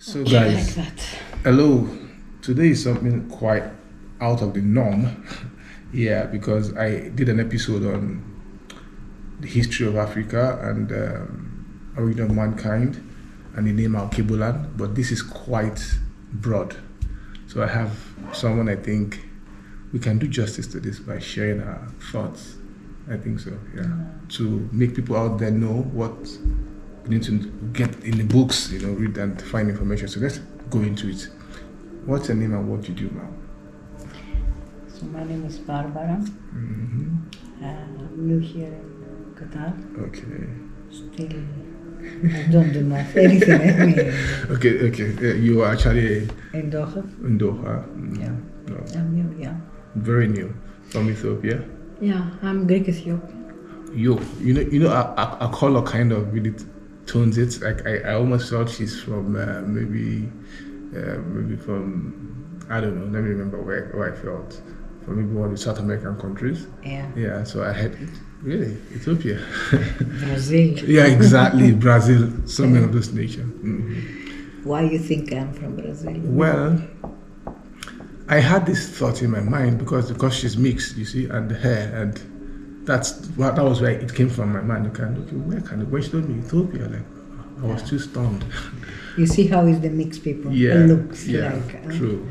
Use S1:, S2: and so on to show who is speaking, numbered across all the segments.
S1: So
S2: Okay,
S1: guys,
S2: like that.
S1: hello. Today is something quite out of the norm. Yeah, because I did an episode on the history of Africa and origin of mankind and the name Alkebulan, but this is quite broad. So I have someone I think we can do justice to this by sharing our thoughts. I think so, yeah. To make people out there know what we need to get in the books, read and find information. So let's go into it. What's your name and what you do now?
S2: So my name is Barbara. I'm new here in Qatar.
S1: Okay.
S2: Still, I don't do anything. I mean,
S1: Okay. You are actually
S2: in Doha.
S1: in Doha.
S2: Yeah.
S1: No.
S2: I'm new. Yeah.
S1: Very new from Ethiopia.
S2: Yeah. I'm Greek Ethiopian.
S1: Our color kind of really tones it. Like I almost thought she's from maybe from, I don't know. Let me remember where I felt. From maybe one of the South American countries.
S2: Yeah.
S1: Yeah. So I had really Ethiopia.
S2: Brazil.
S1: Yeah, exactly. Brazil, something of this nature. Mm-hmm.
S2: Why you think I'm from Brazil?
S1: Well, I had this thought in my mind because she's mixed, you see, and the hair, and that was where it came from my mind. Okay, where she told me Ethiopia, like I was too stunned.
S2: You see how is the mixed people?
S1: Yeah,
S2: It looks
S1: yeah,
S2: like.
S1: true.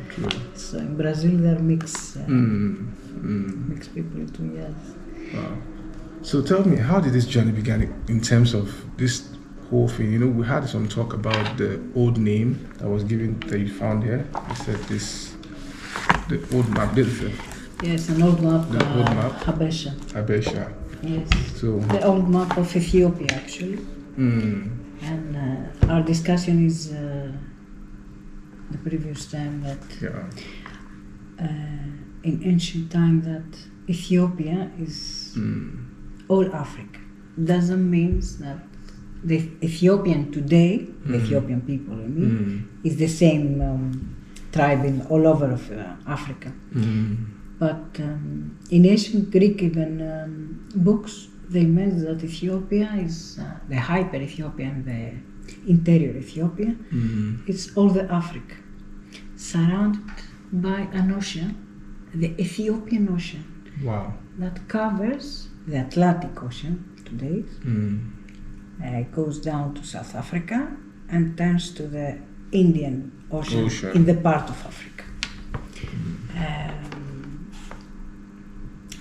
S2: So in Brazil they're mixed. Mixed people too. Yes.
S1: Wow. So tell me, how did this journey begin in terms of this whole thing? We had some talk about the old name that was given that you found here. You said the old map.
S2: Yes, an old map.
S1: The old map.
S2: Habesha. Yes.
S1: So
S2: the old map of Ethiopia, actually. And our discussion is the previous time that in ancient time that Ethiopia is all Africa. Doesn't mean that the Ethiopian today, the Ethiopian people, is the same tribe in all over of Africa. But in ancient Greek even books, they meant that Ethiopia is the hyper Ethiopia and the interior Ethiopia. It's all the Africa, surrounded by an ocean, the Ethiopian Ocean.
S1: Wow.
S2: That covers the Atlantic Ocean today. It goes down to South Africa and turns to the Indian Ocean. In the part of Africa.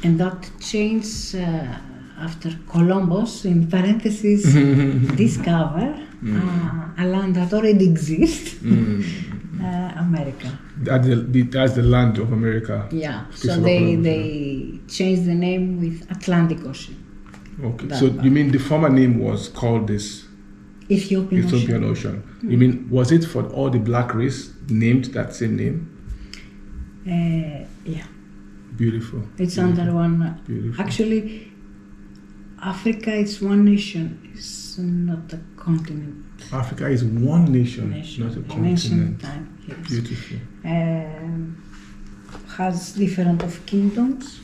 S2: And that changed after Columbus, in parentheses, discover a land that already exists, America.
S1: That's the land of America.
S2: Yeah, so they changed the name with Atlantic Ocean.
S1: Okay, so you mean the former name was called this
S2: Ethiopian
S1: Ocean? You mean, was it for all the black race named that same name?
S2: Yeah.
S1: Beautiful.
S2: It's under one.
S1: Beautiful.
S2: Actually, Africa is one nation. It's not a continent.
S1: Africa is one nation. Not a continent.
S2: Ancient time, yes.
S1: Beautiful.
S2: Has different of kingdoms,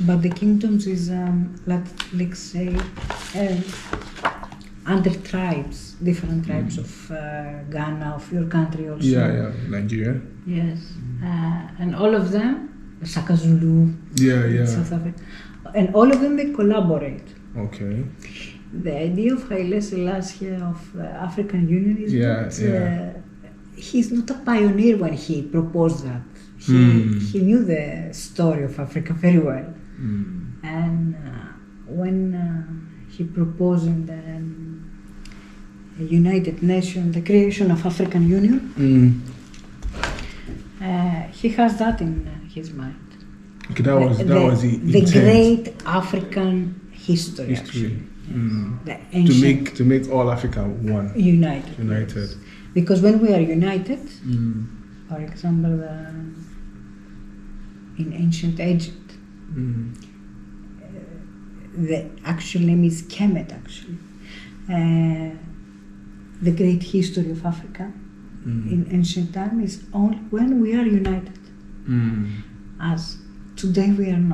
S2: but the kingdoms is let's say under tribes, different tribes of Ghana, of your country also.
S1: Yeah, Nigeria.
S2: Yes, and all of them. Saka Zulu, South Africa, and all of them they collaborate.
S1: Okay.
S2: The idea of Haile Selassie of the African Union is he's not a pioneer when he proposed that. He knew the story of Africa very well, and when he proposed in the United Nations the creation of African Union, he has that in his mind.
S1: Okay, that was the
S2: great African history. The ancient,
S1: to make all Africa one.
S2: United.
S1: Yes.
S2: Because when we are united, for example, in ancient Egypt, the actual name is Kemet. Actually, the great history of Africa in ancient time is only when we are united. As today we are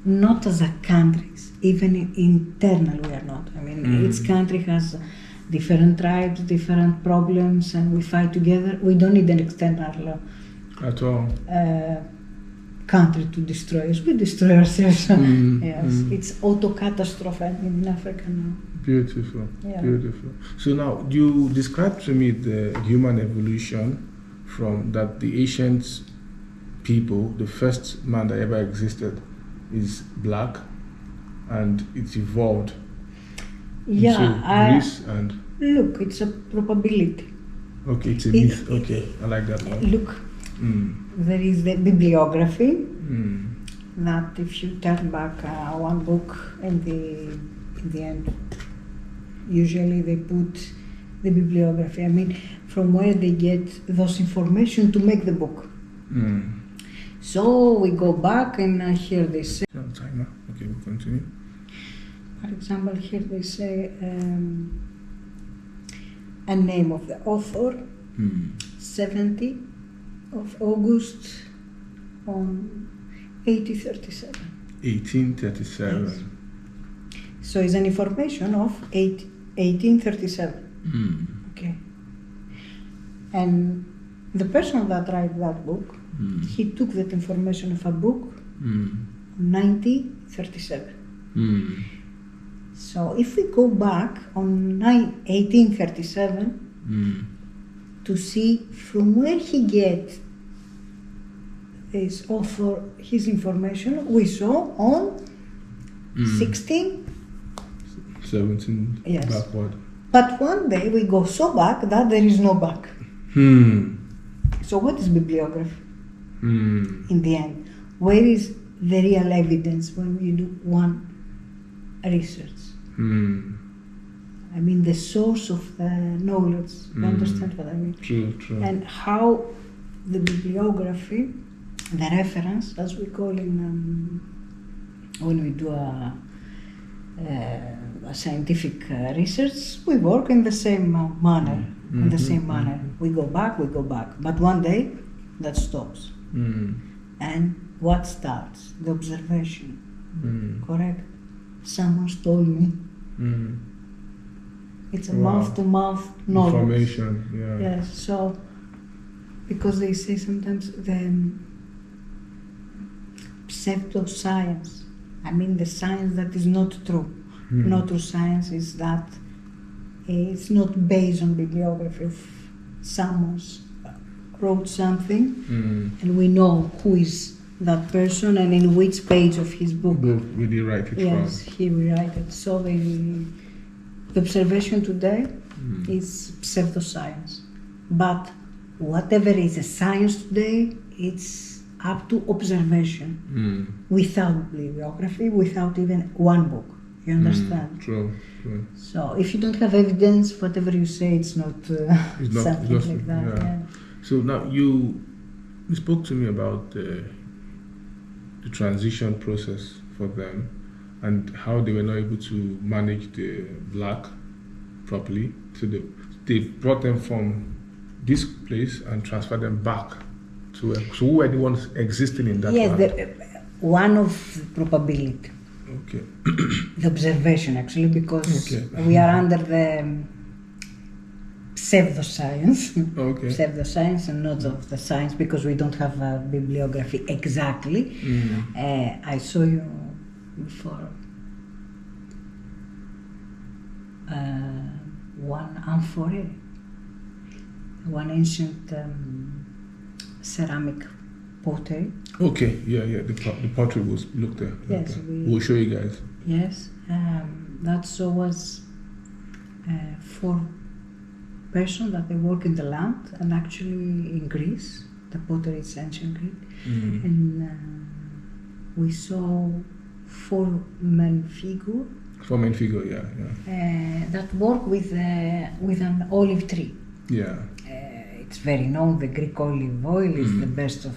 S2: not as a country, even internal we are not. I mean, each country has different tribes, different problems, and we fight together. We don't need an external
S1: At all.
S2: country to destroy us. We destroy ourselves. Yes,
S1: Mm.
S2: it's auto-catastrophe in Africa now.
S1: Beautiful,
S2: Yeah.
S1: beautiful. So now you described to me the human evolution from that the ancient people, the first man that ever existed is black, and it evolved
S2: Yeah,
S1: into Greece and
S2: look, it's a probability.
S1: okay, it's a
S2: It-
S1: myth. Okay, I like that one.
S2: Look,
S1: Mm.
S2: there is the bibliography
S1: Mm.
S2: that if you turn back one book in the end, usually they put the bibliography. I mean, from where they get those information to make the book.
S1: Mm.
S2: So we go back and here they say,
S1: Timer. Okay, we'll continue.
S2: for example, here they say a name of the author, 70 of August on 1837.
S1: 1837.
S2: Yes. So it's an information of 1837.
S1: Mm.
S2: Okay. And the person that wrote that book, he took that information of a book
S1: Mm.
S2: 1937.
S1: Mm.
S2: So if we go back on 1837
S1: Mm.
S2: to see from where he get this author, his information, we saw on 16.
S1: 17
S2: Yes.
S1: backward.
S2: But one day we go so back that there is no back. So what is bibliography in the end? Where is the real evidence when you do one research? I mean, the source of the knowledge. You understand what I mean?
S1: True, true.
S2: And how the bibliography, the reference, as we call in when we do a scientific research, we work in the same manner. In the same manner, we go back. But one day, that stops. And what starts? The observation. Correct? Someone's told me. It's a mouth-to-mouth knowledge.
S1: Information, yeah.
S2: Yes, so because they say sometimes the pseudoscience, I mean the science that is not true. Not true science is that it's not based on bibliography of someone wrote something and we know who is that person and in which page of his book.
S1: Will you write it
S2: Yes, he will write it. So the observation today is pseudoscience. But whatever is a science today, it's up to observation. Without bibliography, without even one book. You understand?
S1: True.
S2: So if you don't have evidence, whatever you say, it's not something like that. Yeah.
S1: So now you spoke to me about the transition process for them and how they were not able to manage the black properly. So they brought them from this place and transferred them back to so who were the ones existing in that land?
S2: One of the probability.
S1: Okay.
S2: The observation, actually, because we are under the pseudoscience.
S1: Okay.
S2: Pseudoscience and not of the science because we don't have a bibliography exactly. I saw you before one amphorae, one ancient ceramic pottery.
S1: Okay, yeah. The pottery was looked at.
S2: Yes,
S1: we'll show you guys.
S2: Yes, that so was 4 persons that they work in the land and actually in Greece. The pottery is ancient Greek, and we saw 4 men figure.
S1: 4 men figure, yeah.
S2: That work with an olive tree.
S1: Yeah.
S2: It's very known. The Greek olive oil is the best of.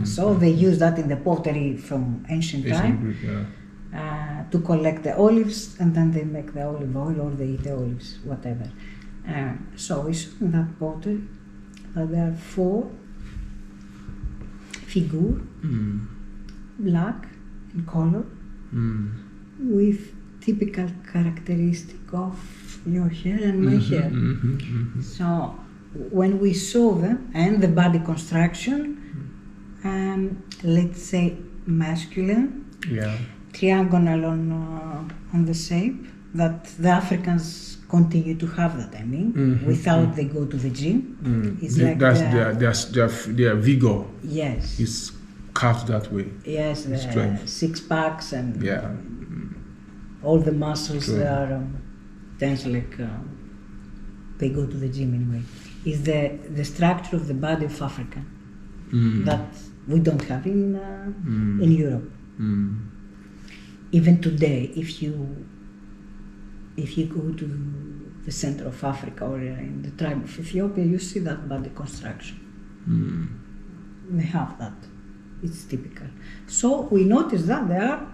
S2: So they use that in the pottery from ancient time.
S1: Greek,
S2: To collect the olives and then they make the olive oil or they eat the olives, whatever. So we saw in that pottery that there are 4 figures, black in color, with typical characteristic of your hair and my hair. So when we saw them and the body construction, let's say masculine, triangular on the shape, that the Africans continue to have that, I mean, without they go to the gym. It's like
S1: their vigor.
S2: Yes.
S1: It's carved that way.
S2: Yes, the
S1: strength.
S2: Six packs and all the muscles they are tense like they go to the gym anyway. Is the structure of the body of Africa that we don't have in Europe. Even today, if you go to the center of Africa or in the tribe of Ethiopia, you see that body construction. They have that. It's typical. So we notice that they are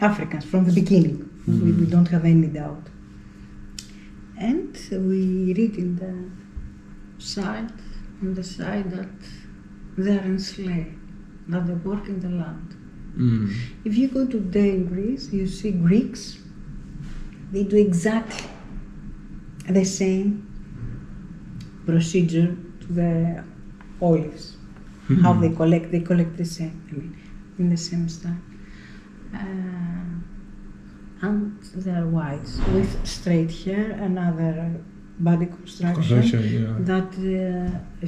S2: Africans from the beginning. We don't have any doubt. And we read on the side that they are enslaved, that they work in the land. If you go today in Greece, you see Greeks, they do exactly the same procedure to the olives. How they collect the same, I mean, in the same style. And they are whites with straight hair and other body construction that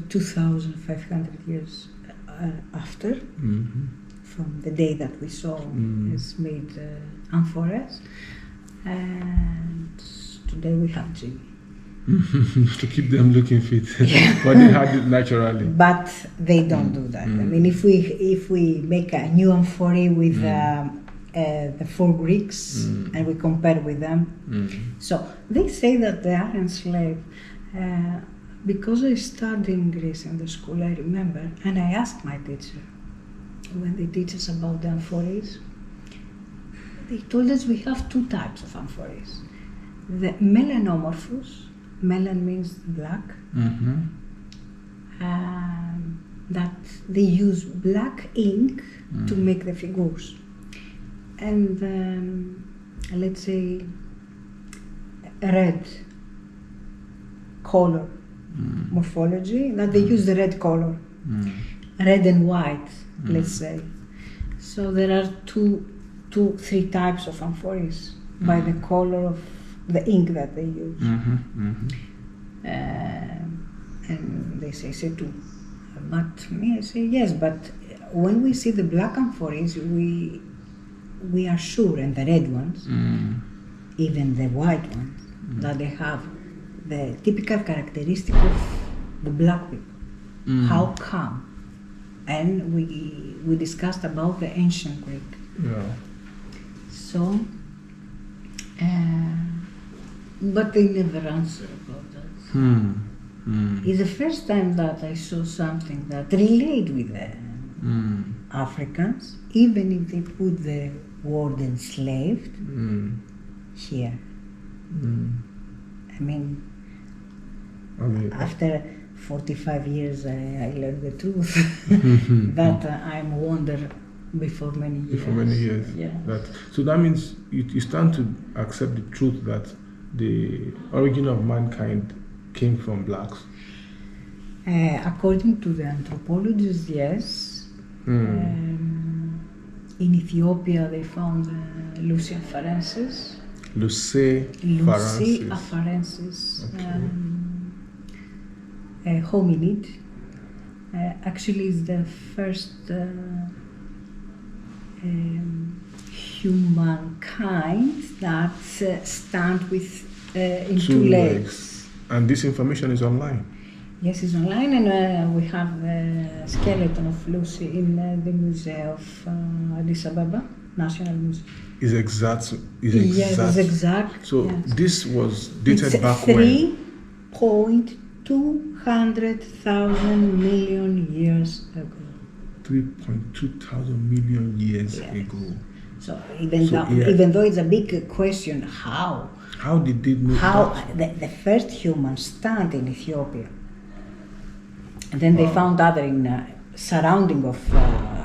S2: 2,500 years after, from the day that we saw is made amphoras, and today we have Jimmy.
S1: To keep them looking fit, but they had it naturally.
S2: But they don't do that. I mean, if we make a new amphory with the 4 Greeks and we compare with them, so they say that they are enslaved. Because I studied in Greece in the school, I remember, and I asked my teacher when they teach us about the amphories. They told us we have 2 types of amphories: the melanomorphous. Melan means black. That they use black ink to make the figures. And let's say red color morphology, that they use the red color. Red and white, let's say. So there are 3 types of amphories by the color of the ink that they use. And they say 2. But me, I say yes, but when we see the black amphories, we are sure, and the red ones, even the white ones, that they have the typical characteristic of the black people. How come? And we discussed about the ancient Greek. So, but they never answer about that. It's the first time that I saw something that relate with the Africans, even if they put the word enslaved here. I mean, after 45 years, I learned the truth that I'm wonder before many years.
S1: Before many years.
S2: Yeah.
S1: So that means you stand to accept the truth that the origin of mankind came from blacks.
S2: According to the anthropologists, yes. In Ethiopia, they found Lucy afarensis.
S1: Lucy
S2: afarensis. Hominid. Actually, it's the first humankind that stand with in 2 legs.
S1: And this information is online?
S2: Yes, it's online, and we have the skeleton of Lucy in the Museum of Addis Ababa, National Museum.
S1: Is exact?
S2: Yes, it's exact.
S1: So this was dated back when?
S2: 3,200,000 million years ago.
S1: 3,200 million years ago.
S2: So even though it's a big question, how
S1: did they know that?
S2: The first humans stand in Ethiopia, and then they found other in surrounding of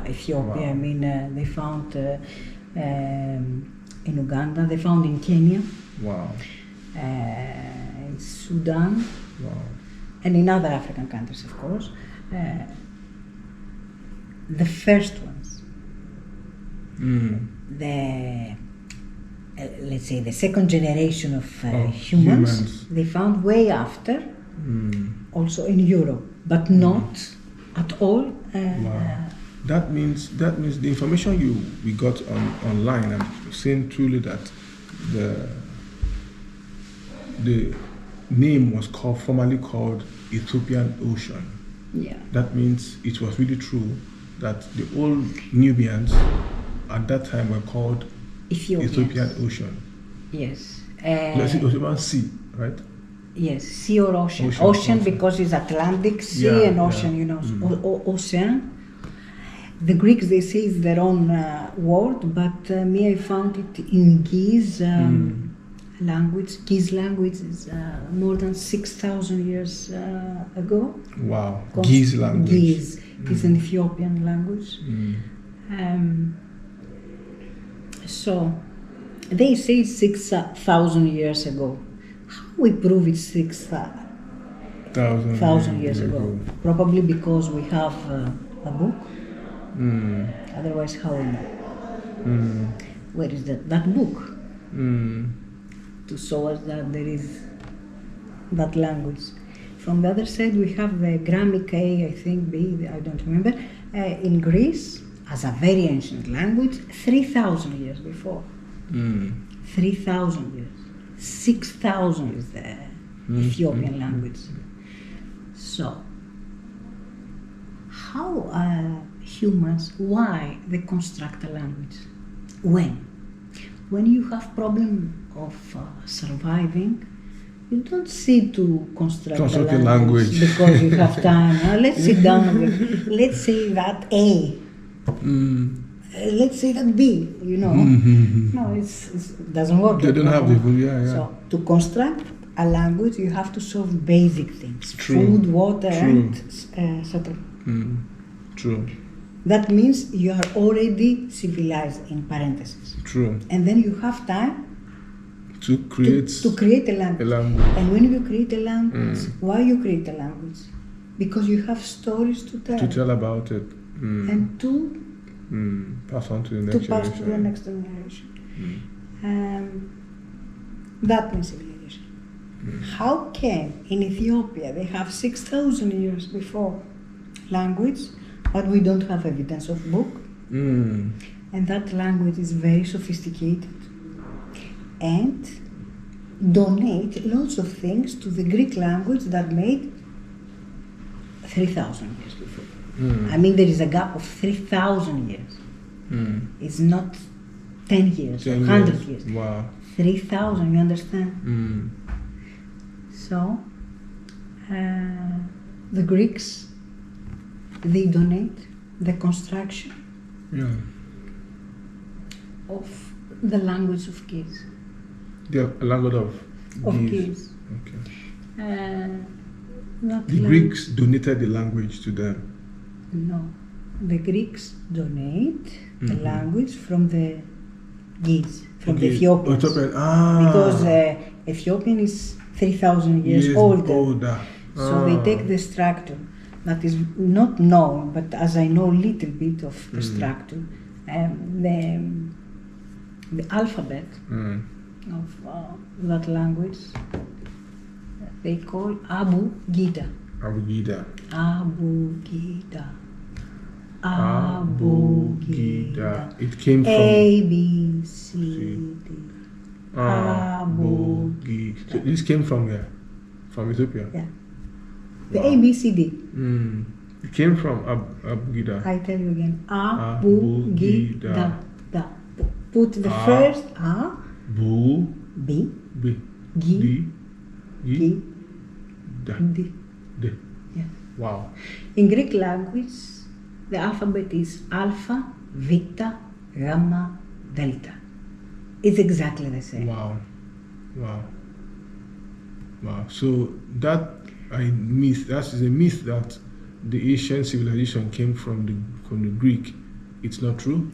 S2: Ethiopia. I mean, they found in Uganda, they found in Kenya. in Sudan,
S1: Wow.
S2: and in other African countries, of course. The first ones, the let's say the second generation of humans, they found way after, also in Europe, but not at all.
S1: Wow. That means the information we got online. I'm saying truly that the name was formerly called Ethiopian Ocean.
S2: Yeah.
S1: That means it was really true that the old Nubians at that time were called Ethiopian Ocean.
S2: Yes.
S1: Ethiopian Sea, right?
S2: Yes, sea or ocean. Ocean because it's Atlantic Sea and ocean, ocean. The Greeks, they say it's their own word, but me, I found it in Geese language. Geese language is more than 6,000 years ago.
S1: Wow, Geese language.
S2: Geese. It's an Ethiopian language. So, they say 6,000 years ago. How we prove it's 6,000 years ago? Probably because we have a book. Otherwise, how we know? Where is that book? To show us that there is that language. From the other side, we have the Grammic A, I think B, I don't remember, in Greece, as a very ancient language, 3,000 years before. 3,000 years. 6,000 is the Ethiopian language. So, how humans, why they construct a language? When you have problem of surviving, you don't sit to construct a language because you have time. Let's sit down. Let's say that A. Let's say that B. No, it doesn't work.
S1: They don't have the
S2: So to construct a language, you have to solve basic things: food, water, and etc.
S1: True.
S2: That means you are already civilized, in parentheses.
S1: True.
S2: And then you have time
S1: to create
S2: a language. And when you create a language, why you create a language? Because you have stories to tell.
S1: To tell about it.
S2: And to
S1: pass on to the next generation.
S2: That means civilization. How can in Ethiopia they have 6,000 years before language, but we don't have evidence of book? And that language is very sophisticated and donate lots of things to the Greek language that made 3,000 years before. I mean, there is a gap of 3,000 years. It's not 10 years or 100 years.
S1: Wow.
S2: 3,000, you understand? So, the Greeks, they donate the construction of the language of Greece.
S1: The language of
S2: Greece.
S1: Okay.
S2: The
S1: Greeks donated the language to them.
S2: No, the Greeks donate the language from the Greeks, from the Ethiopians. Because Ethiopian is 3,000 years older. So they take the structure that is not known, but as I know a little bit of the structure, the alphabet of that language, they call Abu Gida.
S1: Abu Gida.
S2: Abu Gida. Abu Gida.
S1: It came from
S2: A, B, C, D.
S1: Abu Gida. So this came from where? From Ethiopia?
S2: Yeah. The A, B, C, D.
S1: It came from Abu Gida.
S2: I tell you again. Abu Gida. Put the first A.
S1: Bu.
S2: B.
S1: B.
S2: G.
S1: G.
S2: D.
S1: D.
S2: Yeah.
S1: Wow.
S2: In Greek language, the alphabet is alpha, beta, gamma, delta. It's exactly the same.
S1: Wow. So that is a myth that the Asian civilization came from the Greek. It's not true.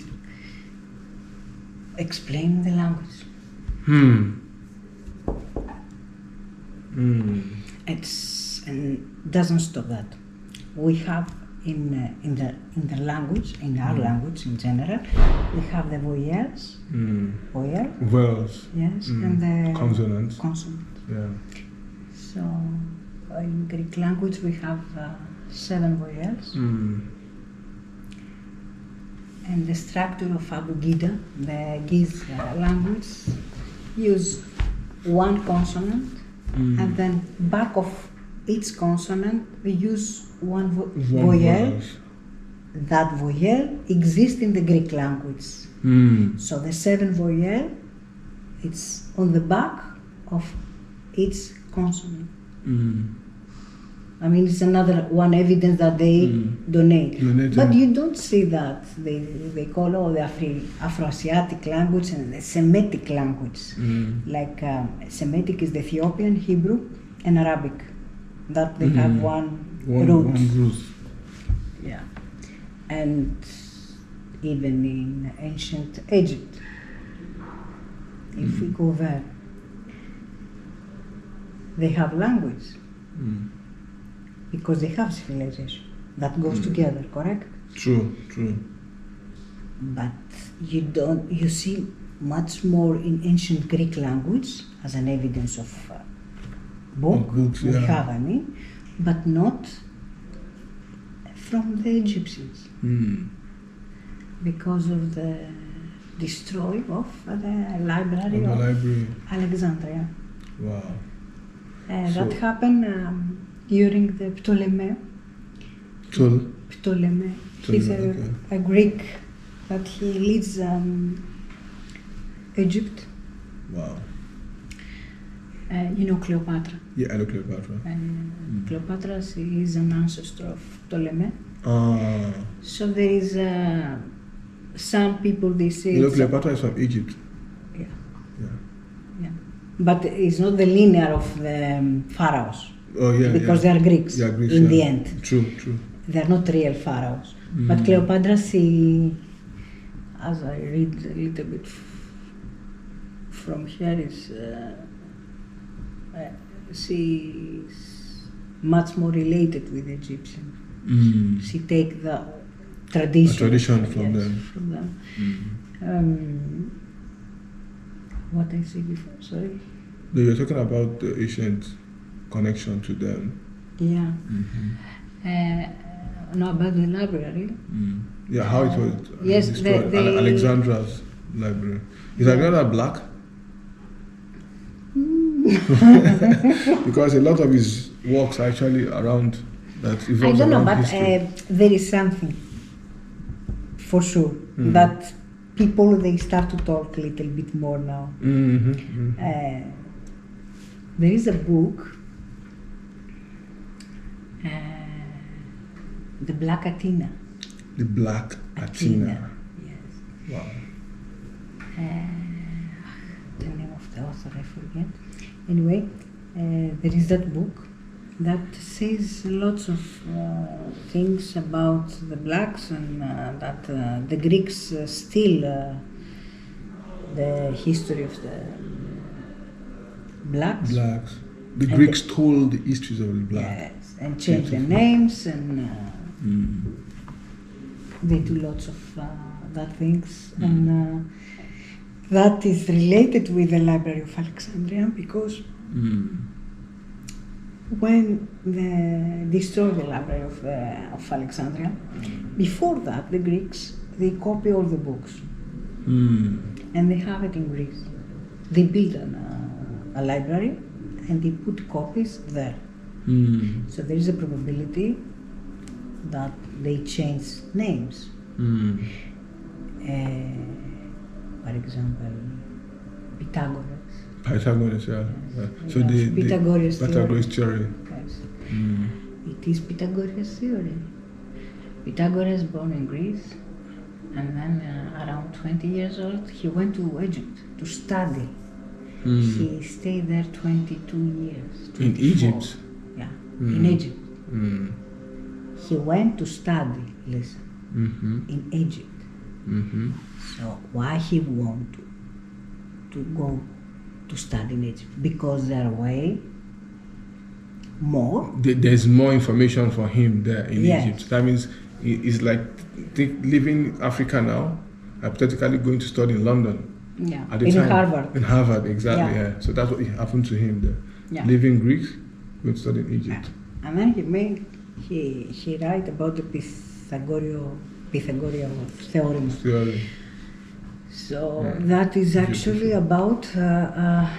S2: Explain the language. And doesn't stop that. We have in the language, in our language in general, we have the voyelles,
S1: Vowels.
S2: yes, and the
S1: Consonants.
S2: consonant.
S1: Yeah.
S2: So in Greek language we have 7 voyelles. And the structure of Abugida, the Giz language, use one consonant, and then back of each consonant we use one voyelle. That voyelle exists in the Greek language. So the 7 voyelle, it's on the back of each consonant. I mean, it's another one evidence that they donate. But you don't see that. They call all the Afro-Asiatic language and the Semitic language. Like Semitic is the Ethiopian, Hebrew, and Arabic. That they have one root. Yeah. And even in ancient Egypt, if we go there, they have language. Because they have civilization that goes together, correct?
S1: True.
S2: But you see much more in ancient Greek language as an evidence of books we have, I mean, but not from the Egyptians. Because of the destroying of the library of Alexandria.
S1: Wow.
S2: That happened during the Ptolemy. He's a Greek, but he leads Egypt.
S1: Wow.
S2: You know Cleopatra.
S1: Yeah, I know Cleopatra.
S2: And Cleopatra is an ancestor of Ptolemy.
S1: Ah.
S2: So there is some people they say.
S1: You know Cleopatra is from Egypt.
S2: Yeah.
S1: Yeah.
S2: But it's not the linear of the pharaohs.
S1: Oh yeah.
S2: Because they are Greeks.
S1: Yeah, Greeks,
S2: in the end.
S1: True.
S2: They are not real pharaohs. But Cleopatra, she, as I read a little bit from here, is she's much more related with the Egyptians. She take the tradition
S1: from them.
S2: What I said before, sorry?
S1: You were talking about the ancient connection to them.
S2: Yeah. No, about the library.
S1: Yeah, how it was
S2: yes,
S1: destroyed. Alexandra's library. Is Alexandra black? Because a lot of his works are actually around that.
S2: I don't know, but
S1: history.
S2: there is something for sure that people they start to talk a little bit more now. There is a book, The Black Athena.
S1: The Black Athena.
S2: Yes.
S1: Wow.
S2: The name of the author I forget. Anyway, there is that book that says lots of things about the blacks and that the Greeks still the history of the blacks.
S1: The Greeks told the histories of the blacks.
S2: Yes, and changed the names and they do lots of that things and that is related with the Library of Alexandria because when they destroyed the Library of Alexandria, before that the Greeks they copy all the books and they have it in Greece. They build a library and they put copies there. So there is a probability that they change names. For example, Pythagoras.
S1: Yeah.
S2: So the Pythagoras theory. Yes. It is Pythagoras theory. Pythagoras born in Greece, and then around 20 years old, he went to Egypt to study. He stayed there 22 years. 24.
S1: In Egypt?
S2: Yeah, in Egypt. He went to study, listen, in Egypt. So why he want to go to study in Egypt? Because their way more.
S1: There's more information for him there in
S2: Yes.
S1: Egypt. That means he's like living Africa now, hypothetically going to study in London.
S2: Yeah,
S1: At the
S2: in
S1: time,
S2: Harvard.
S1: In Harvard, exactly.
S2: Yeah.
S1: Yeah. So that's what happened to him there.
S2: Yeah.
S1: Living Greek, going to study in Egypt.
S2: And then he write about the Pythagorean theorem.
S1: Theory.
S2: So
S1: Yeah.
S2: that is actually
S1: Beautiful.
S2: about a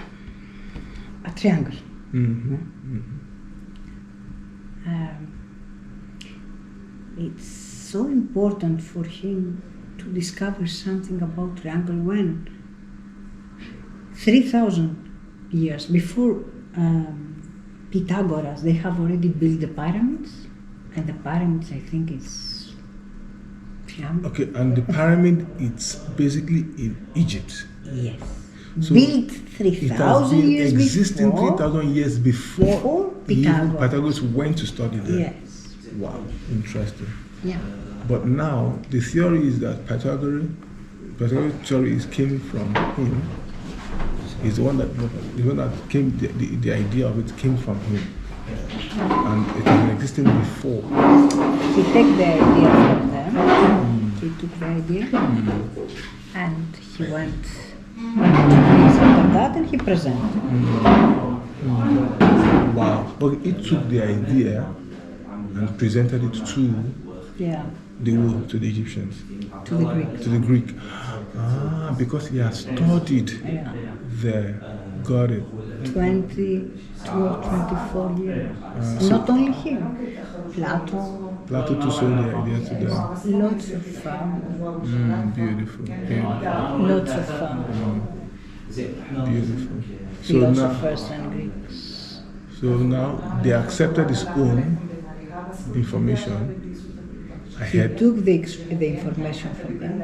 S2: triangle.
S1: Mm-hmm.
S2: Yeah.
S1: Mm-hmm.
S2: It's so important for him to discover something about triangle when 3,000 years before Pythagoras, they have already built the pyramids, and the pyramids, I think, is triangle.
S1: Okay, and the pyramid, it's basically in Egypt.
S2: Yes.
S1: So
S2: built
S1: It has
S2: 3,000
S1: been
S2: years
S1: existing
S2: before.
S1: 3,000 years before
S2: Pythagoras.
S1: Pythagoras went to study there.
S2: Yes.
S1: Wow, interesting.
S2: Yeah.
S1: But now the theory is that Pythagoras theory came from him. He's the one that came. The idea of it came from him, and it has been existing before.
S2: He took the idea from them. He took the idea and he went to Greece after that and he presented.
S1: Wow. Okay, he took the idea and presented it to
S2: Yeah.
S1: to the Egyptians,
S2: To the Greeks.
S1: to the Greek. Because he has studied
S2: Yeah.
S1: there. Got it.
S2: 22 or 24 years. Not only him. Plato.
S1: Plato too sold the idea to them.
S2: Lots of
S1: Beautiful.
S2: lots of
S1: Beautiful. So now,
S2: philosophers and Greeks.
S1: now they accepted his own information
S2: He
S1: ahead.
S2: took the information from them,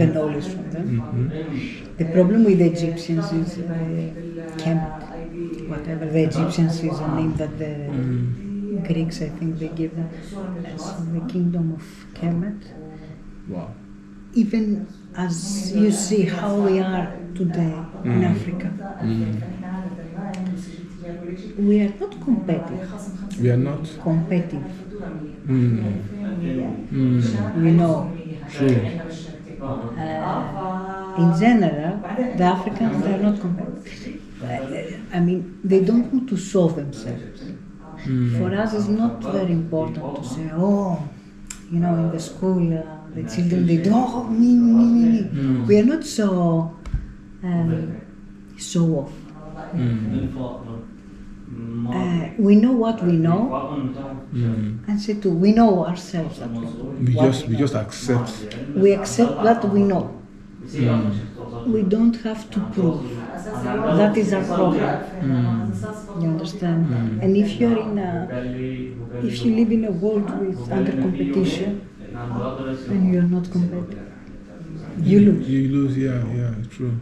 S2: the knowledge from them. The problem with the Egyptians is Kemet, whatever. The Egyptians is a name that the Greeks, I think, they give them as the kingdom of Kemet.
S1: Wow.
S2: Even as you see how we are today in Africa, we are not competitive.
S1: We are not.
S2: Competitive.
S1: Mm.
S2: We know.
S1: True.
S2: In general, the Africans they are not competitive. I mean, they don't want to solve themselves. For us, it's not very important to say, oh, you know, in the school, the children they do, oh, me. We are not so show off. We know what we know, and say too, we know ourselves. That
S1: We just accept.
S2: we accept that we know. We don't have to prove. That is our problem. You understand? And if you're if you live in a world with under competition, then you're not competitive. You lose
S1: You lose. Yeah. True.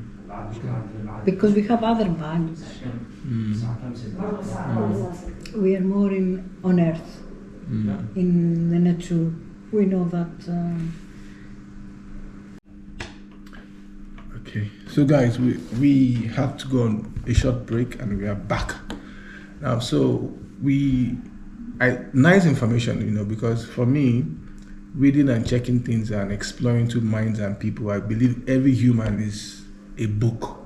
S2: because we have other values. We are more on earth, in the nature. We know that.
S1: Okay, so guys, we have to go on a short break and we are back now. So nice information, because for me, reading and checking things and exploring to minds and people, I believe every human is a book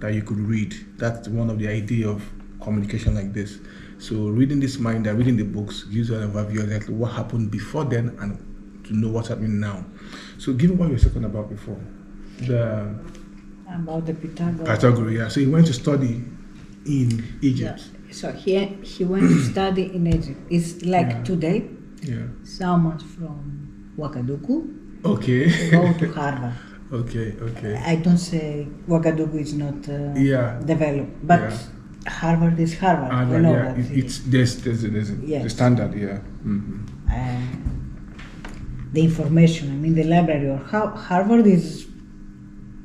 S1: that you could read. That's one of the idea of communication like this. So reading this mind and reading the books gives you an overview of exactly what happened before then and to know what's happening now. So given what you were talking about before,
S2: About the Pythagoras.
S1: Pythagoras, yeah. So he went to study in Egypt.
S2: Yeah. So he went to study in Egypt. It's like today,
S1: Yeah.
S2: someone from Ouagadougou
S1: Okay.
S2: go to Harvard.
S1: Okay.
S2: I don't say Ouagadougou is not
S1: Yeah.
S2: developed, but
S1: Yeah.
S2: Harvard is Harvard.
S1: And,
S2: We know
S1: yeah,
S2: that.
S1: it's there's
S2: Yes.
S1: the standard, yeah. Mm-hmm.
S2: The information, I mean, the library or Harvard is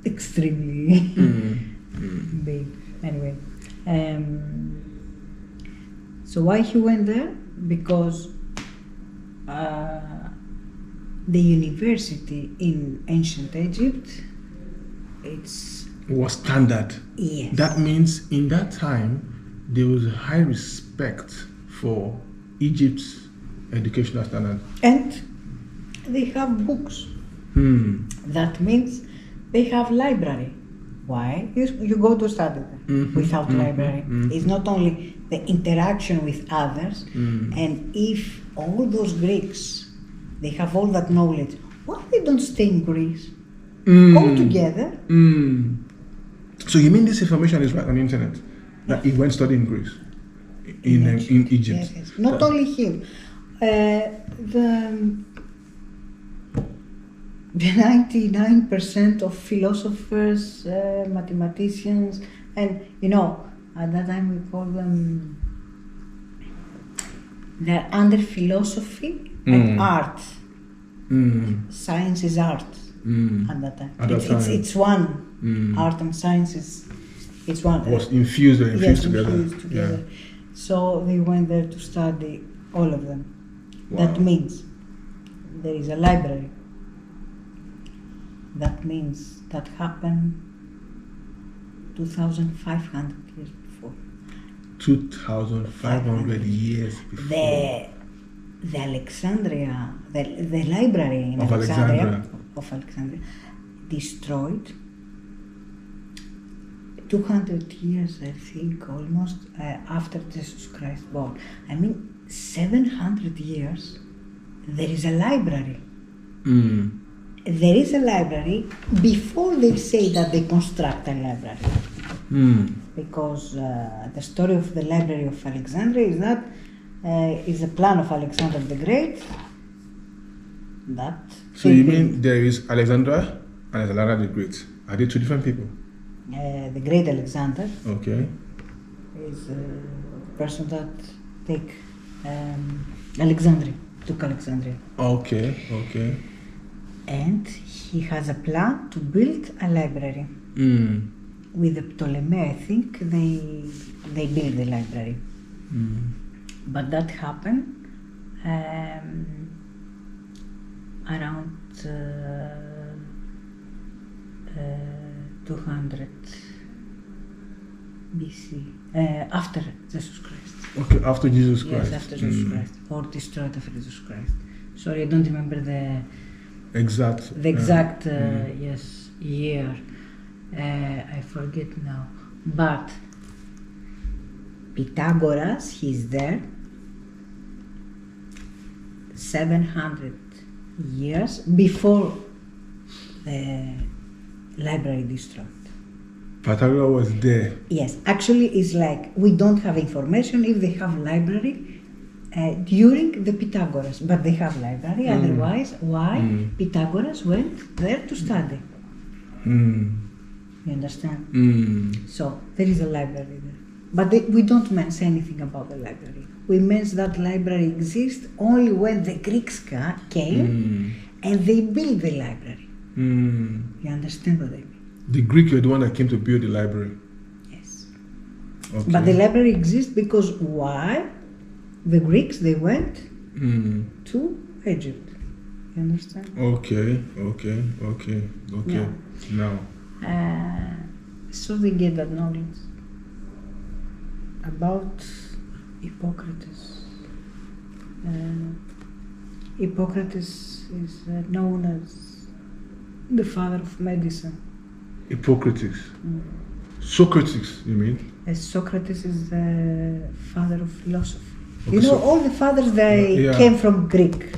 S2: extremely big. Anyway, so why he went there? Because the university in ancient Egypt,
S1: Was standard.
S2: yes.
S1: That means in that time there was high respect for Egypt's educational standard.
S2: And they have books. That means they have library. Why? You go to study there without library. It's not only the interaction with others, and if all those Greeks, they have all that knowledge, why they don't stay in Greece? All together.
S1: So you mean this information is right on the internet? That he went study in Greece? In Egypt?
S2: Yes. Not only him. The 99% of philosophers, mathematicians, and at that time we call them, they're under philosophy and art. Science is art at that time. It's one. Art and science it's one.
S1: Was infused together.
S2: Infused together. Yeah. So they went there to study, all of them.
S1: Wow.
S2: That means there is a library. That means that happened 2,500 years before.
S1: 2,500 years before.
S2: The Alexandria, the library in
S1: of
S2: Alexandria destroyed 200 years, I think, almost after Jesus Christ born. I mean, 700 years, there is a library. There is a library before they say that they construct a library. Because the story of the library of Alexandria is that is a plan of Alexander the Great.
S1: So you mean there is Alexandra and Alexander the Great? Are they two different people?
S2: The Great Alexander.
S1: Okay.
S2: Is the person that took Alexandria.
S1: Okay.
S2: And he has a plan to build a library. With the Ptolemy, I think they built the library. But that happened around 200 BC, after Jesus Christ.
S1: Okay, after Jesus Christ.
S2: Yes, after Jesus Christ, or destroyed after Jesus Christ. Sorry, I don't remember the
S1: exact
S2: year. I forget now. But Pythagoras, he's there 700 years before the library destroyed.
S1: Pythagoras was there.
S2: Yes, actually it's like we don't have information if they have library during the Pythagoras, but they have library. Otherwise, why Pythagoras went there to study? You understand? So there is a library there, but we don't say anything about the library. We mention that library exists only when the Greeks came and they built the library. You understand what I mean?
S1: The Greeks were the one that came to build the library.
S2: Yes.
S1: Okay.
S2: But the library exists because why? The Greeks, they went to Egypt. You understand?
S1: Okay.
S2: Yeah.
S1: Now.
S2: So they get that knowledge about Hippocrates. Hippocrates is known as the father of medicine.
S1: Hippocrates. Socrates, you mean?
S2: Socrates is the father of philosophy. Okay, all the fathers, they came from Greek.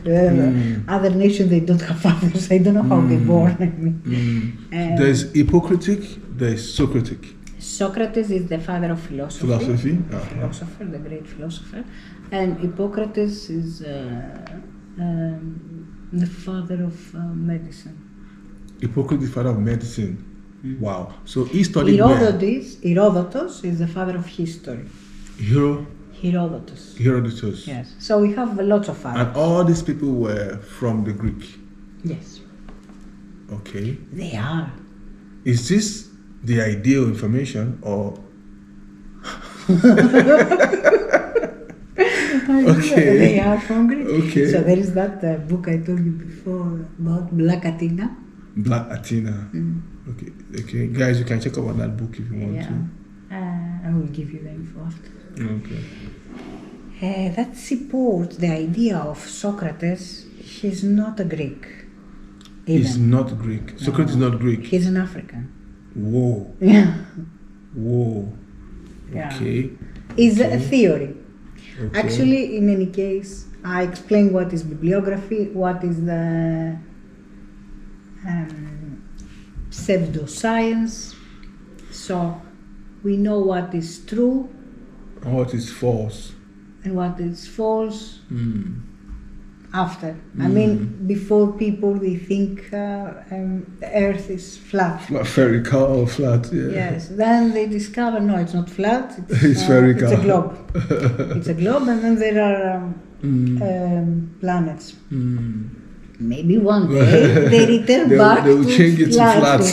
S2: Other nations, they don't have fathers. I don't know how they born.
S1: There's Hippocratic, there's Socratic.
S2: Socrates is the father of philosophy. Philosopher, the great philosopher. And Hippocrates is the father of medicine.
S1: Hippocrates, father of medicine. Wow. So he studied
S2: Herodotus is the father of history. Herodotus.
S1: Yes.
S2: So we have lots of fathers.
S1: And all these people were from the Greek.
S2: Yes.
S1: Okay.
S2: They are.
S1: Is this the ideal information or? Okay.
S2: They are from Greece.
S1: Okay.
S2: So there is that book I told you before about Black Athena.
S1: Black Athena. Okay. Guys, you can check out that book if you want to.
S2: I will give you the info after.
S1: Okay.
S2: That supports the idea of Socrates. He's not a Greek.
S1: He's
S2: Even.
S1: not Greek. Socrates is not Greek.
S2: He's an African.
S1: Whoa.
S2: Yeah.
S1: Whoa.
S2: Yeah.
S1: Okay.
S2: Is
S1: Okay.
S2: a theory.
S1: Okay.
S2: Actually, in any case, I explain what is bibliography, what is the pseudoscience. So we know what is true
S1: And what is false?
S2: and what is false after. I
S1: Mm.
S2: mean, before people, they think the earth is flat.
S1: Spherical or flat? Yeah.
S2: Yes, then they discover no, it's not flat.
S1: It's spherical.
S2: It's a globe. It's a globe, and then there are planets.
S1: Mm.
S2: Maybe one day they return back
S1: They will
S2: to
S1: change it to flat.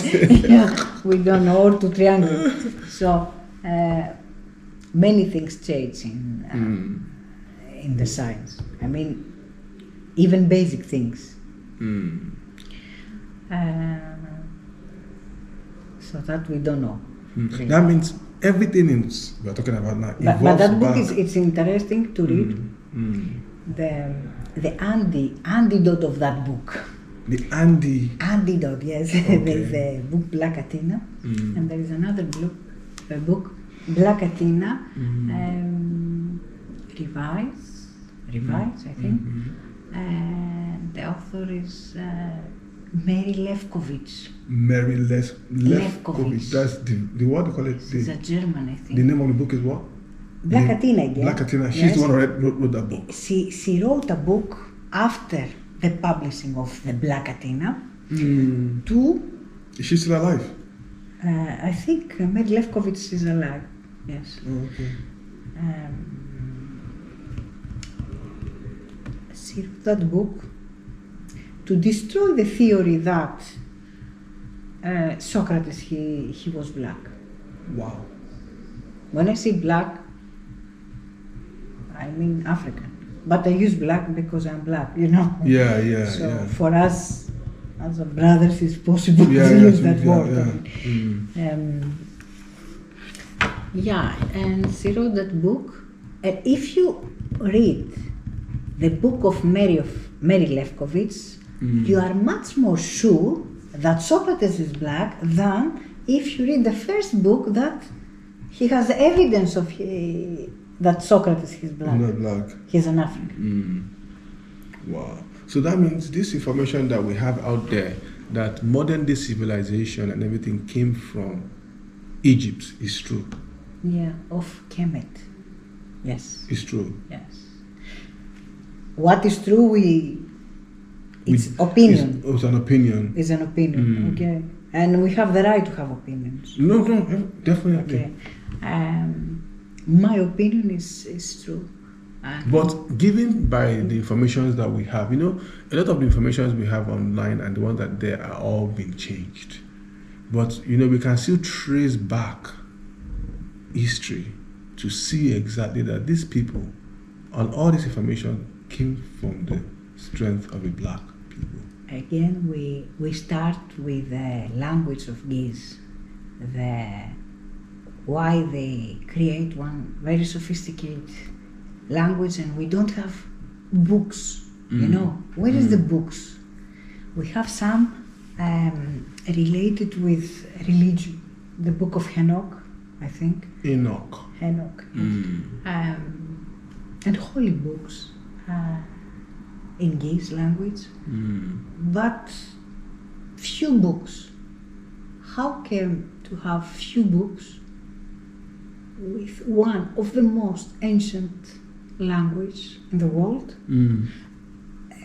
S2: Yeah, we don't know, or to triangle. So many things change in the science. I mean, even basic things. So that we don't know. Really.
S1: That means everything we are talking about now evolves
S2: But that book
S1: back.
S2: it's interesting to read. The antidote of that book.
S1: The
S2: Antidote, yes. There's a book Black Athena, and there is another book Black Athena, revised, I think. And the author is Mary Lefkowitz.
S1: Mary Lefkowitz. That's the what do you call it?
S2: She's a German, I think.
S1: The name of the book is what?
S2: Black Athena again.
S1: Black Athena. She's
S2: Yes.
S1: the one who wrote that book.
S2: She wrote a book after the publishing of the Black Athena to,
S1: Is she still alive?
S2: I think Mary Lefkowitz is alive. Yes.
S1: Oh, okay.
S2: She wrote that book to destroy the theory that Socrates he was black.
S1: Wow.
S2: When I say black, I mean African. But I use black because I'm black, you know.
S1: Yeah.
S2: So for us, as a brothers, it's possible to use that word. And she wrote that book. And if you read the book of Mary Lefkowitz, you are much more sure that Socrates is black than if you read the first book that he has evidence of that Socrates is black.
S1: Not black.
S2: He's an African.
S1: Wow. So that means this information that we have out there, that modern day civilization and everything came from Egypt, is true.
S2: Yeah, of Kemet. Yes.
S1: It's true.
S2: Yes. What is true, it's opinion.
S1: It's an opinion.
S2: It's an opinion, okay? And we have the right to have opinions.
S1: No, definitely.
S2: Okay. My opinion is true.
S1: But given by the information that we have, a lot of the information we have online and the ones that there are all being changed. But, we can still trace back history to see exactly that these people, and all this information came from the strength of the black people.
S2: Again, we start with the language of Giz, why they create one very sophisticated language, and we don't have books. Where is the books? We have some related with religion. The book of Enoch, I think.
S1: Enoch.
S2: And holy books in Giz language, but few books. How came to have few books with one of the most ancient language in the world?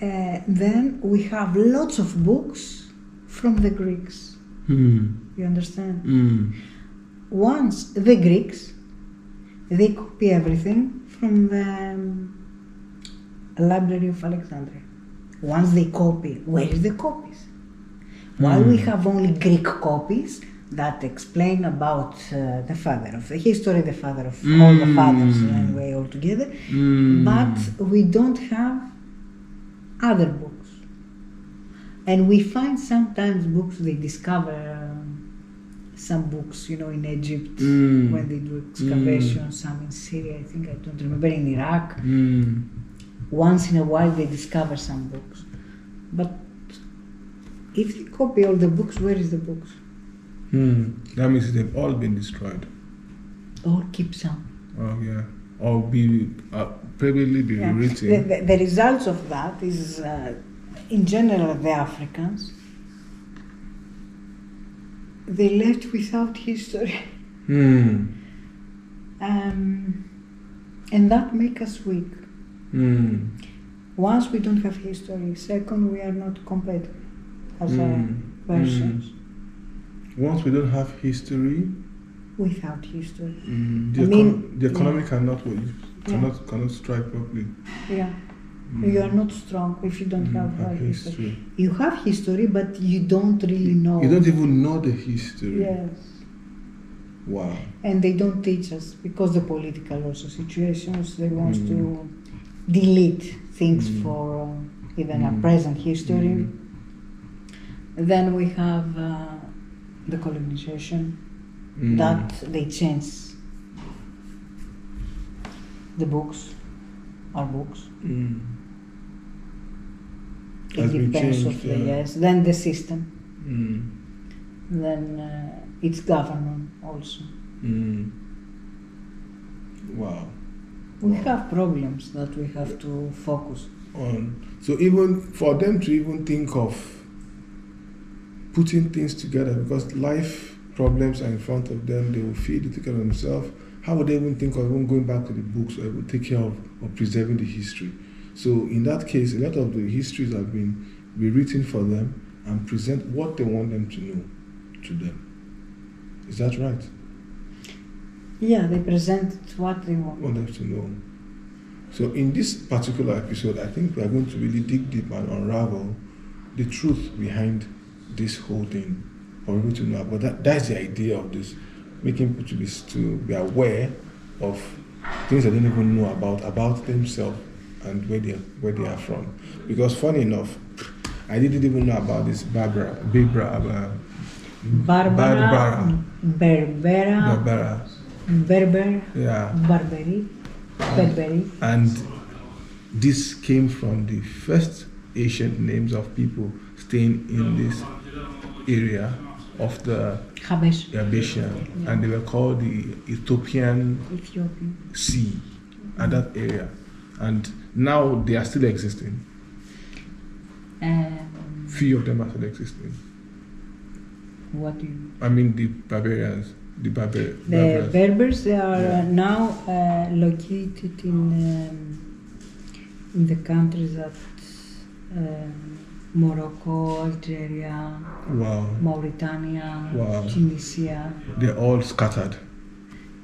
S2: Then we have lots of books from the Greeks. You understand? Once the Greeks, they copy everything from the Library of Alexandria. Once they copy, where is the copies? While we have only Greek copies that explain about the father of the history, the father of all the fathers anyway altogether, but we don't have other books. And we find sometimes books they discover some books, in Egypt when they do excavations, some in Syria, I think, I don't remember, in Iraq. Once in a while they discover some books. But if they copy all the books, where is the books?
S1: That means they've all been destroyed.
S2: Or keep some.
S1: Oh, yeah. Or probably be rewritten.
S2: The results of that is, in general, the Africans, they left without history. And that makes us weak. Once we don't have history, second, we are not competitive as persons.
S1: Once we don't have history,
S2: without history,
S1: the economy cannot strike properly.
S2: Yeah, you are not strong if you don't have history. You have history, but you don't really know.
S1: You don't even know the history.
S2: Yes.
S1: Wow.
S2: And they don't teach us because the political also situations, they want to delete things for even our present history. Then we have the colonization, that they change the books, our books. It depends of the yes. Then the system. Then it's government also.
S1: Wow.
S2: We have problems that we have to focus
S1: on. So even for them to even think of putting things together, because life problems are in front of them, they will feed it, take care of themselves. How would they even think of even going back to the books or even take care of or preserving the history? So in that case, a lot of the histories have been rewritten for them and present what they want them to know to them. Is that right?
S2: Yeah, they present what they want
S1: them to know. So in this particular episode, I think we are going to really dig deep and unravel the truth behind this whole thing for people to know. But that's the idea of this, making people to be aware of things they don't even know about themselves and where they are from. Because funny enough, I didn't even know about this Barbara, Berbera,
S2: Berber,
S1: yeah,
S2: Berberi.
S1: And this came from the first ancient names of people staying in this area of the Habeshian, and they were called the Ethiopian Sea at that area, and now they are still existing. Few of them are still existing.
S2: What do you?
S1: I mean the barbarians. The
S2: Berbers, they are now located in the countries that Morocco, Algeria, Mauritania, Tunisia.
S1: They're all scattered.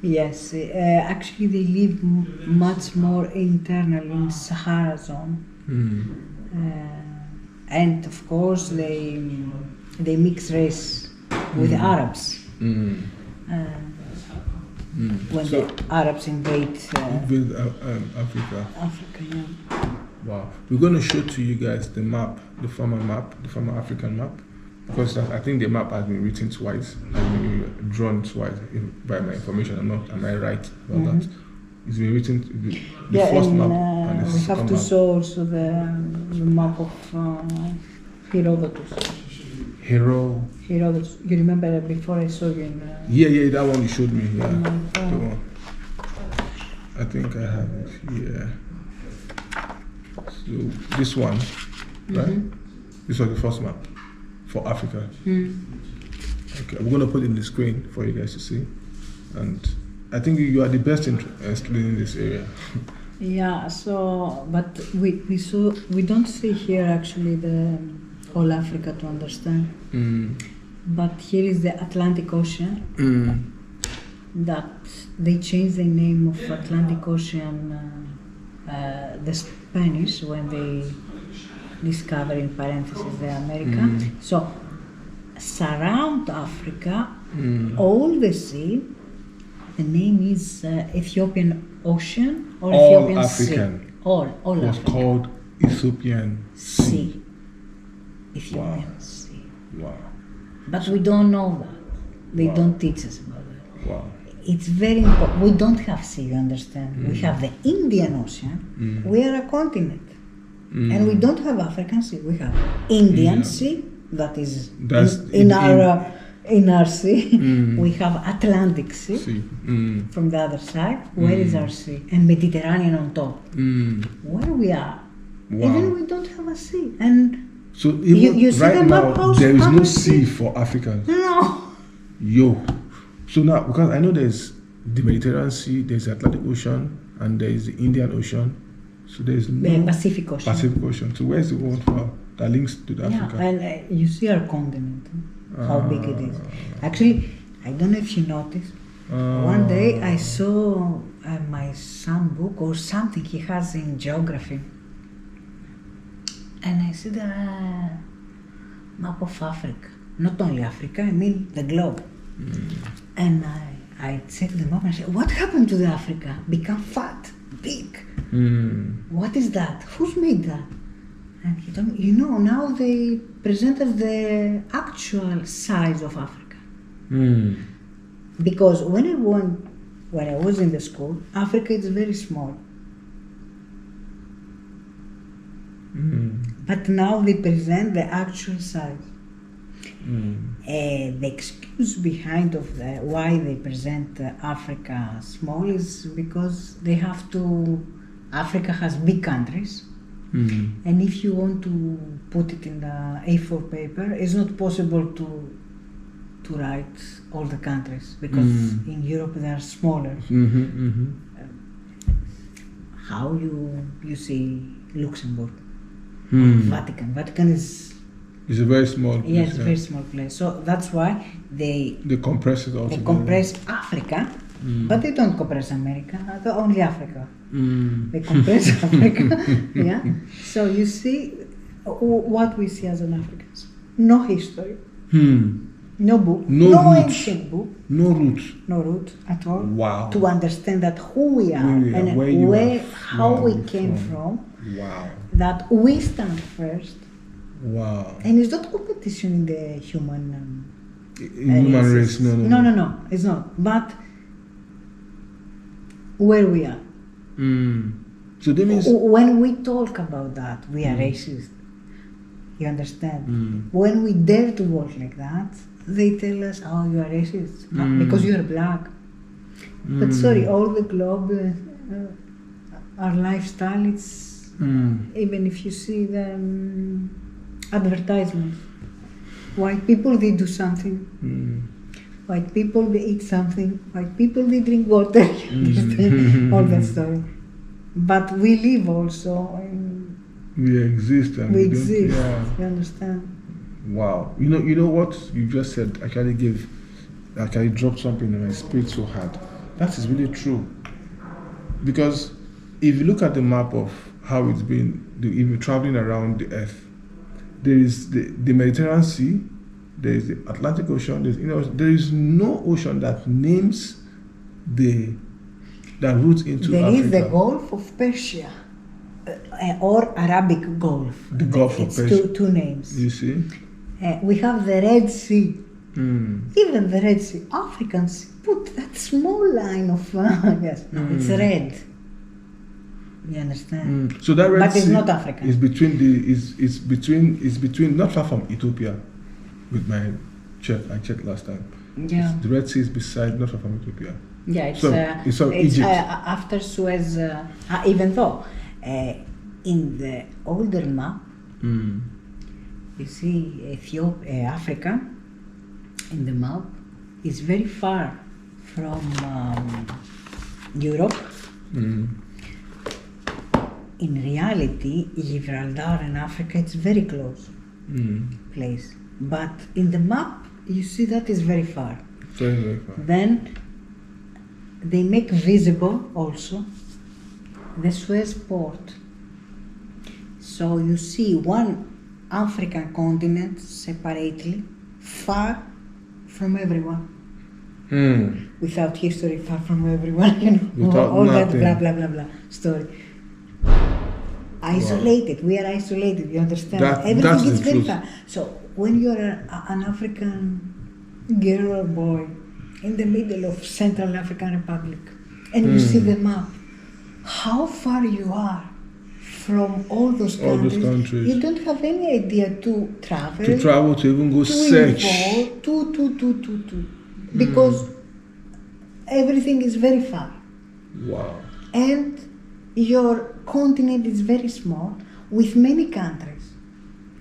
S2: Yes, actually they live much more internally in Sahara zone, and of course they mix race with Arabs. When the Arabs invade Africa. Yeah.
S1: Wow. We're going to show to you guys the map, the former African map, because I think the map has been written twice, has been drawn twice, by my information. Am I right about that? It's been written, the first map and the
S2: we have to show also the map of Herodotus. Herodotus. You remember before I saw you in
S1: Yeah, that one you showed me. Yeah, the one. I think I have it here. So this one, right? This was the first map for Africa. Okay, we're gonna put it in the screen for you guys to see, and I think you are the best in explaining this area.
S2: Yeah. So, but we don't see here actually the whole Africa to understand. But here is the Atlantic Ocean. That they changed the name of Atlantic Ocean, the Spanish, when they discover in parentheses the America. So surround Africa, all the sea. The name is Ethiopian Ocean or
S1: all
S2: Ethiopian
S1: African.
S2: Sea. All
S1: it was
S2: African.
S1: Called Ethiopian Sea.
S2: Ethiopian Sea.
S1: Wow.
S2: But we don't know that. They
S1: Wow.
S2: don't teach us about that.
S1: Wow.
S2: It's very important. We don't have sea, you understand? We have the Indian Ocean. We are a continent. And we don't have African Sea. We have Indian Sea, that is
S1: That's
S2: in our sea. We have Atlantic Sea
S1: See.
S2: from the other side. Where is our sea? And Mediterranean on top. Where we are.
S1: Wow.
S2: Even we don't have a sea. And
S1: So even
S2: you see
S1: right
S2: the map,
S1: now,
S2: how
S1: there is no
S2: small
S1: sea
S2: it is?
S1: for Africans.
S2: no.
S1: Yo. So now, because I know there's the Mediterranean Sea, there's the Atlantic Ocean, and there's the Indian Ocean. So there's no
S2: Pacific Ocean.
S1: Pacific Ocean. So where's the one for that links to the
S2: Yeah,
S1: Africa?
S2: and you see our continent, how big it is. Actually, I don't know if you noticed. One day I saw my son book or something he has in geography, and I see the map of Africa. Not only Africa, I mean the globe. And I checked the map and I said, what happened to the Africa? Become fat, big. What is that? Who's made that? And he told me, now they presented the actual size of Africa. Because when I was in the school, Africa is very small. But now they present the actual size. The excuse behind of why they present Africa small is because they have to. Africa has big countries, and if you want to put it in the A4 paper, it's not possible to write all the countries because in Europe they are smaller. How you see Luxembourg, Vatican is.
S1: It's a very small place.
S2: Yes, very small place. So that's why they
S1: compress it all
S2: they
S1: together.
S2: compress Africa, but they don't compress America, only Africa. They compress Africa, yeah. So you see what we see as an Africans. No history, no book,
S1: No
S2: no
S1: roots.
S2: ancient book,
S1: No roots.
S2: no root at all.
S1: Wow.
S2: To understand that who we are and
S1: where you are
S2: how we
S1: from.
S2: came from,
S1: Wow.
S2: that we stand first.
S1: Wow.
S2: And it's not competition in the human
S1: Human race, no.
S2: No, it's not. But where we are.
S1: So that means
S2: When we talk about that, we are racist. You understand? When we dare to walk like that, they tell us, oh, you are racist. Because you are black. But sorry, all the globe, our lifestyle, it's, even if you see the advertisements, white people, they do something. White people, they eat something. White people, they drink water. You understand? All that story. But we live also.
S1: we exist and
S2: We
S1: don't-
S2: exist.
S1: yeah.
S2: You understand?
S1: Wow. You know what you just said actually dropped something in my spirit so hard. That is really true. Because if you look at the map of how it's been, if you're traveling around the earth, there is the Mediterranean Sea, there is the Atlantic Ocean, there is no ocean that names that routes into
S2: There
S1: Africa.
S2: is the Gulf of Persia or Arabic Gulf.
S1: The Gulf of
S2: it's
S1: Persia.
S2: two names.
S1: You see?
S2: We have the Red Sea. Even the Red Sea, Africans put that small line of yes, no, it's red. You understand?
S1: So that Red
S2: But
S1: Sea
S2: it's not African.
S1: is between not far from Ethiopia. With my check, I checked last time.
S2: Yeah.
S1: The Red Sea is beside, not far from Ethiopia.
S2: Yeah, it's
S1: Egypt.
S2: After Suez. Even though in the older map, you see Africa in the map is very far from Europe. In reality, Gibraltar and Africa, it's very close place. But in the map, you see that is very far.
S1: Very, very far.
S2: Then they make visible also the Suez port. So you see one African continent separately, far from everyone. Without history, far from everyone,
S1: Without
S2: all
S1: nothing.
S2: that blah blah blah blah story. Isolated, we are isolated, you understand?
S1: That's
S2: Everything
S1: the
S2: is very
S1: truth.
S2: far. So when you're an African girl or boy in the middle of Central African Republic and you see the map, how far you are from all those countries, you don't have any idea to travel.
S1: To even go search.
S2: Because everything is very far.
S1: Wow.
S2: And your continent is very small with many countries.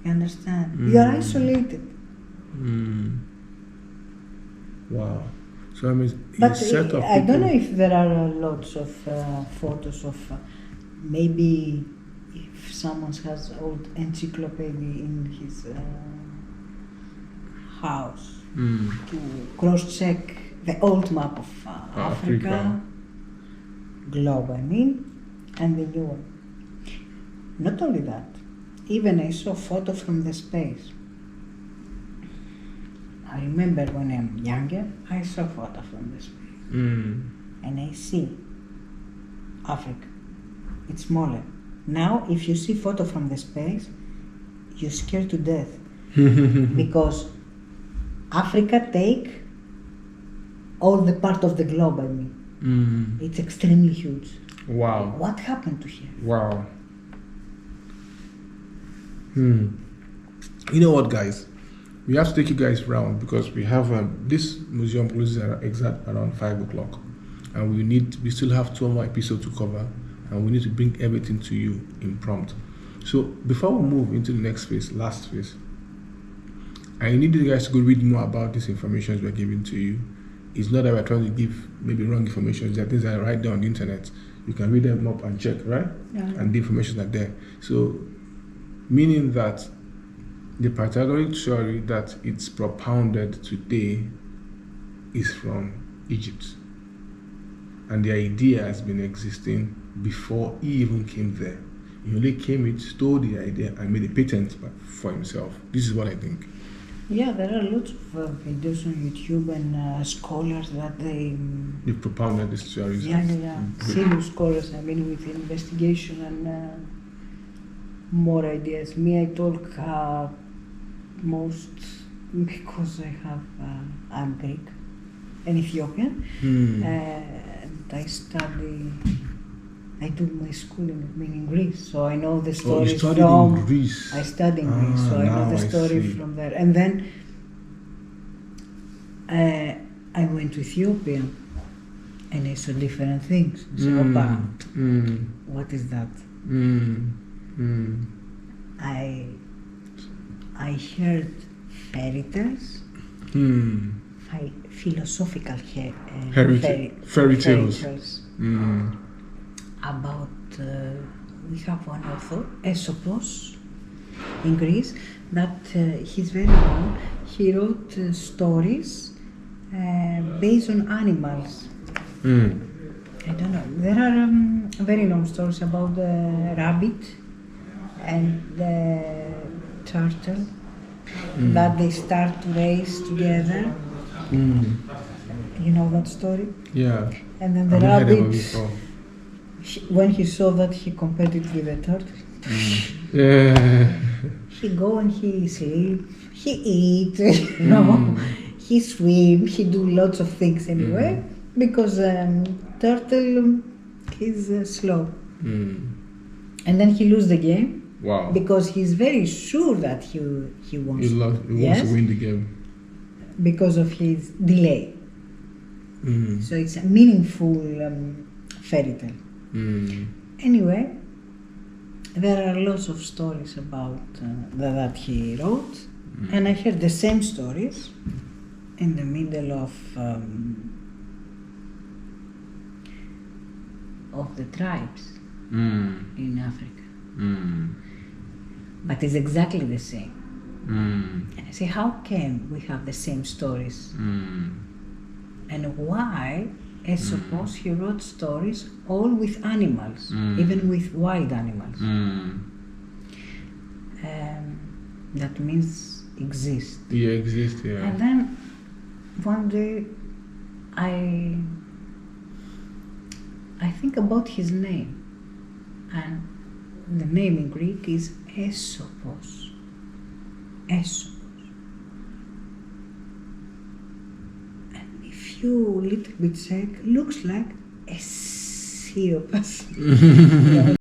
S2: You understand? You are isolated.
S1: Wow. So I mean,
S2: but I don't know if there are lots of photos of maybe if someone has old encyclopedia in his house to cross-check the old map of Africa, globe I mean, and the new one. Not only that, even I saw photos from the space. I remember when I'm younger, I saw photos from the space. And I see Africa. It's smaller. Now, if you see photo from the space, you're scared to death. Because Africa take all the part of the globe, I mean. It's extremely huge.
S1: Wow.
S2: What happened to here?
S1: Wow. You know what, guys? We have to take you guys around because we have this museum closes at exact around 5 o'clock, and we still have 2 more episodes to cover, and we need to bring everything to you in prompt. So before we move into the next phase, last phase, I need you guys to go read more about these information we're giving to you. It's not that we're trying to give maybe wrong information. There are things that are right there on the internet. You can read them up and check, right?
S2: Yeah.
S1: And the information are there. So meaning that the Pythagorean theory that it's propounded today is from Egypt. And the idea has been existing before he even came there. He only came in, stole the idea, and made a patent for himself. This is what I think.
S2: Yeah, there are lots of videos on YouTube and scholars that they
S1: propounded these theories.
S2: Yeah. Serious scholars, I mean, with investigation and more ideas. Me, I talk most because I'm Greek and Ethiopian, and I do my schooling in Greece, so I know the story
S1: you studied in Greece?
S2: I studied in Greece, so I know the story from there. And then I went to Ethiopia, and I saw different things. So, what is that? I heard fairy tales, philosophical
S1: fairy tales.
S2: About we have one author, Aesopos, in Greece, that he's very known. He wrote stories based on animals. I don't know. There are very long stories about the rabbit and the turtle that they start to race together. You know that story?
S1: Yeah.
S2: And then the rabbit, when he saw that, he compared it with a turtle. He go and he sleep, he eat, you know, he swim, he do lots of things anyway, because turtle is slow. And then he lose the game.
S1: Wow.
S2: Because he's very sure that he wants.
S1: He wants to win the game.
S2: Because of his delay. So it's a meaningful fairy tale. Anyway, there are lots of stories about that he wrote, and I heard the same stories in the middle of the tribes in Africa. But it's exactly the same. And I say, how can we have the same stories? And why? I suppose he wrote stories all with animals, even with wild animals. That means exist.
S1: Yeah, exist, yeah.
S2: And then one day I think about his name, and the name in Greek is Aesopos. Aesopos. you little bit check, looks like a sea of us.